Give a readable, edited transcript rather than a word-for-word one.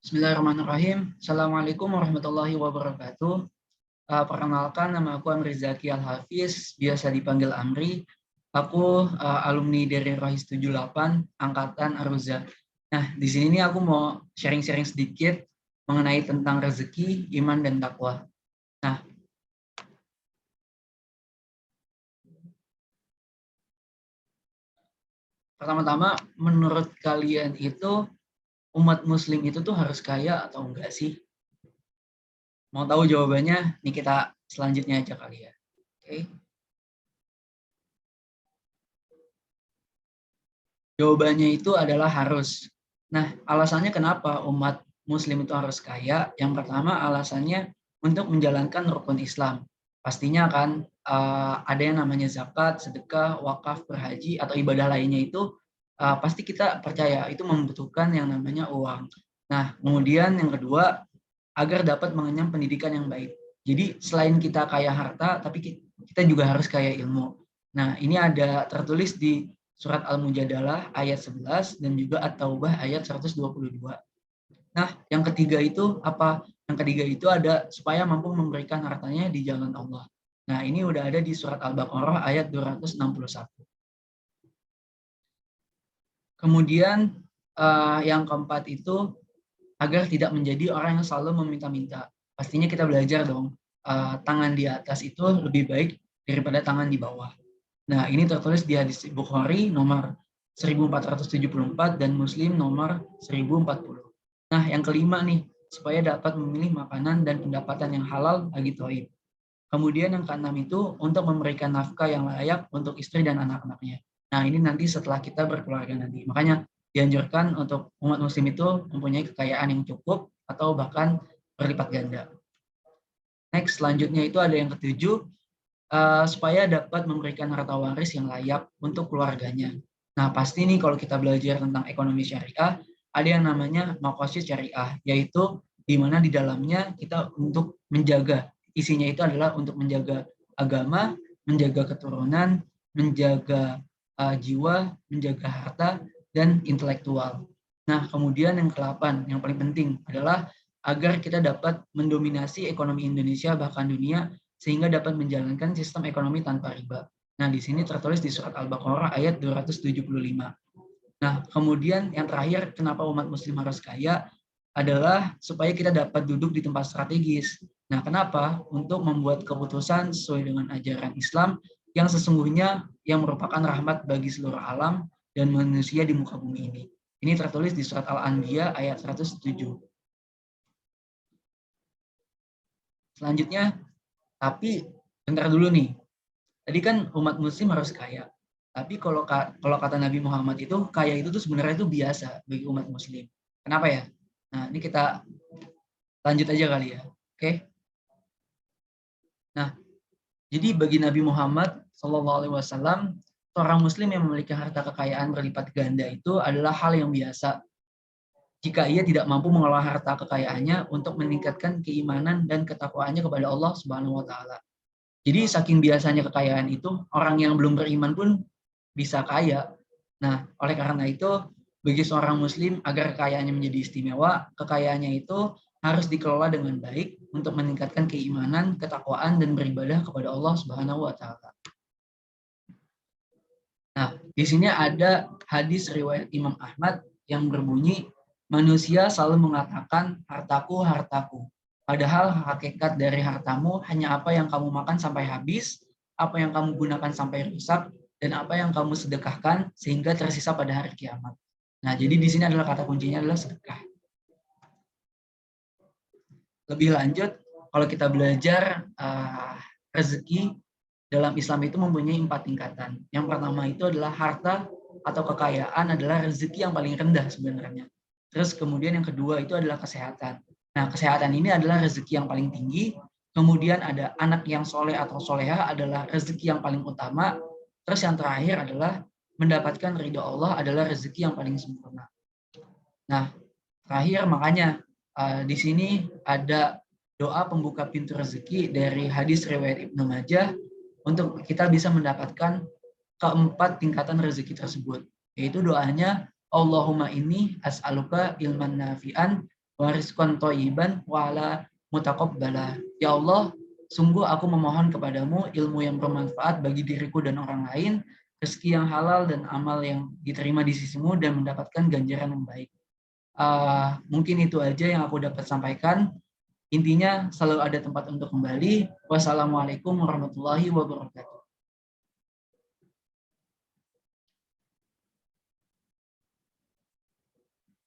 Bismillahirrahmanirrahim. Assalamualaikum warahmatullahi wabarakatuh. Perkenalkan, nama aku Amri Zaki Al-Hafiz, biasa dipanggil Amri. Aku alumni dari Rohis 78, Angkatan Aruza. Nah, di sini nih aku mau sharing-sharing sedikit mengenai tentang rezeki, iman, dan takwa. Nah, pertama-tama, menurut kalian itu umat muslim itu tuh harus kaya atau enggak sih? Mau tahu jawabannya? Nih kita selanjutnya aja kali ya. Oke. Jawabannya itu adalah harus. Nah, alasannya kenapa umat muslim itu harus kaya? Yang pertama alasannya untuk menjalankan rukun Islam. Pastinya kan ada yang namanya zakat, sedekah, wakaf, berhaji, atau ibadah lainnya itu pasti kita percaya itu membutuhkan yang namanya uang. Nah, kemudian yang kedua, agar dapat mengenyam pendidikan yang baik. Jadi selain kita kaya harta, tapi kita juga harus kaya ilmu. Nah, ini ada tertulis di Surat Al-Mujadalah ayat 11 dan juga At-Taubah ayat 122. Nah, yang ketiga itu apa? Yang ketiga itu ada supaya mampu memberikan hartanya di jalan Allah. Nah, ini udah ada di Surat Al-Baqarah ayat 261. Kemudian yang keempat itu agar tidak menjadi orang yang selalu meminta-minta. Pastinya kita belajar dong, tangan di atas itu lebih baik daripada tangan di bawah. Nah, ini tertulis di hadis Bukhari nomor 1474 dan Muslim nomor 1040. Nah, yang kelima nih, supaya dapat memilih makanan dan pendapatan yang halal bagi thayyib. Kemudian yang keenam itu untuk memberikan nafkah yang layak untuk istri dan anak-anaknya. Nah, ini nanti setelah kita berkeluarga nanti. Makanya dianjurkan untuk umat muslim itu mempunyai kekayaan yang cukup atau bahkan berlipat ganda. Next, selanjutnya itu ada yang ketujuh, supaya dapat memberikan harta waris yang layak untuk keluarganya. Nah, pasti nih kalau kita belajar tentang ekonomi syariah, ada yang namanya maqasid syariah, yaitu di mana di dalamnya kita untuk menjaga, isinya itu adalah untuk menjaga agama, menjaga keturunan, menjaga jiwa, menjaga harta, dan intelektual. Nah, kemudian yang ke-8, yang paling penting adalah agar kita dapat mendominasi ekonomi Indonesia bahkan dunia sehingga dapat menjalankan sistem ekonomi tanpa riba. Nah, di sini tertulis di surat Al-Baqarah ayat 275. Nah, kemudian yang terakhir, kenapa umat muslim harus kaya adalah supaya kita dapat duduk di tempat strategis. Nah, kenapa? Untuk membuat keputusan sesuai dengan ajaran Islam yang sesungguhnya yang merupakan rahmat bagi seluruh alam dan manusia di muka bumi ini. Ini tertulis di surat Al-Anbiya ayat 107. Selanjutnya, tapi bentar dulu nih. Tadi kan umat muslim harus kaya. Tapi kalau kata Nabi Muhammad itu kaya itu tuh sebenarnya itu biasa bagi umat muslim. Kenapa ya? Nah, ini kita lanjut aja kali ya. Oke. Nah, jadi bagi Nabi Muhammad SAW, seorang muslim yang memiliki harta kekayaan berlipat ganda itu adalah hal yang biasa jika ia tidak mampu mengelola harta kekayaannya untuk meningkatkan keimanan dan ketakwaannya kepada Allah Subhanahu wa taala. Jadi saking biasanya kekayaan itu, orang yang belum beriman pun bisa kaya. Nah, oleh karena itu, bagi seorang muslim agar kekayaannya menjadi istimewa, kekayaannya itu harus dikelola dengan baik untuk meningkatkan keimanan, ketakwaan, dan beribadah kepada Allah Subhanahu wa taala. Nah, di sini ada hadis riwayat Imam Ahmad yang berbunyi, manusia selalu mengatakan, hartaku, hartaku. Padahal hakikat dari hartamu hanya apa yang kamu makan sampai habis, apa yang kamu gunakan sampai rusak, dan apa yang kamu sedekahkan sehingga tersisa pada hari kiamat. Nah, jadi di sini adalah kata kuncinya adalah sedekah. Lebih lanjut, kalau kita belajar rezeki dalam Islam itu mempunyai 4 tingkatan. Yang pertama itu adalah harta atau kekayaan adalah rezeki yang paling rendah sebenarnya. Terus kemudian yang kedua itu adalah kesehatan. Nah, kesehatan ini adalah rezeki yang paling tinggi. Kemudian ada anak yang soleh atau soleha adalah rezeki yang paling utama. Terus yang terakhir adalah mendapatkan ridho Allah adalah rezeki yang paling sempurna. Nah, terakhir makanya di sini ada doa pembuka pintu rezeki dari hadis riwayat Ibnu Majah untuk kita bisa mendapatkan keempat tingkatan rezeki tersebut. Yaitu doanya, Allahumma inni as'aluka ilman nafi'an wa rizqan thayyiban wa ala mutaqabbala. Ya Allah, sungguh aku memohon kepadamu ilmu yang bermanfaat bagi diriku dan orang lain, rezeki yang halal dan amal yang diterima di sisimu dan mendapatkan ganjaran yang baik. Mungkin itu aja yang aku dapat sampaikan. Intinya selalu ada tempat untuk kembali. Wassalamualaikum warahmatullahi wabarakatuh.